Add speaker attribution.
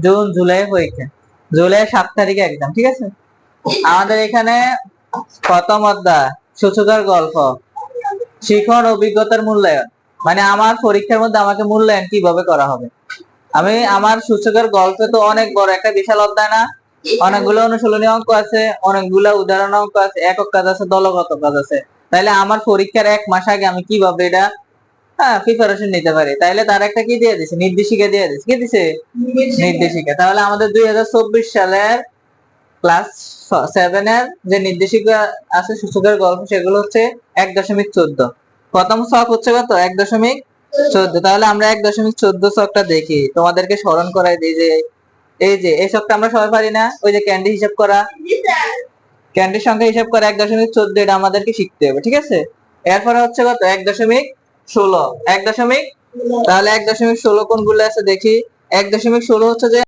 Speaker 1: June July পরীক্ষা, জুলাই 7 তারিখে একদম, ঠিক আছে। আমাদের এখানে প্রথম অধ্যায় সূচকের গল্প, শিখন অভিজ্ঞতার মূল্যায়ন, মানে আমার পরীক্ষার মধ্যে আমাকে মূল্যায়ন কিভাবে করা হবে। আমি আমার সূচকের গল্পে তো অনেক বড় একটা বিশাল অধ্যায় না, অনেকগুলো অনুশীলনী অঙ্ক আছে, অনেকগুলো উদাহরণ অঙ্ক আছে, একক কাজ আছে, দলগত কাজ আছে। তাইলে আমার পরীক্ষার 1 মাস আগে আমি কিভাবে এটা প্রিপারেশন নিতে পারি। তাইলে তার একটা কি দিয়ে দিছে, নির্দেশিকা দিয়ে দিছে। কি দিছে? নির্দেশিকা। তাহলে আমাদের 2024 সালের ক্লাস 7 এর যে নির্দেশিকা আছে সূচকের গল্প, সেগুলো হচ্ছে 1.14। প্রথম ছক হচ্ছে কত? 1.14। তাহলে আমরা 1.14 ছকটা দেখি, তোমাদেরকে স্মরণ করাই দিই যে এই যে এই ছকটা আমরা সবাই পারি না, ওই যে ক্যান্ডি হিসাব করা, ক্যান্ডির সংখ্যা হিসাব করা 1.14, এটা আমাদেরকে শিখতে হবে, ঠিক আছে। এরপরে হচ্ছে কত? 1.16। 1. তাহলে 1.16 কোনগুলো আছে দেখি। 1.16 হচ্ছে যে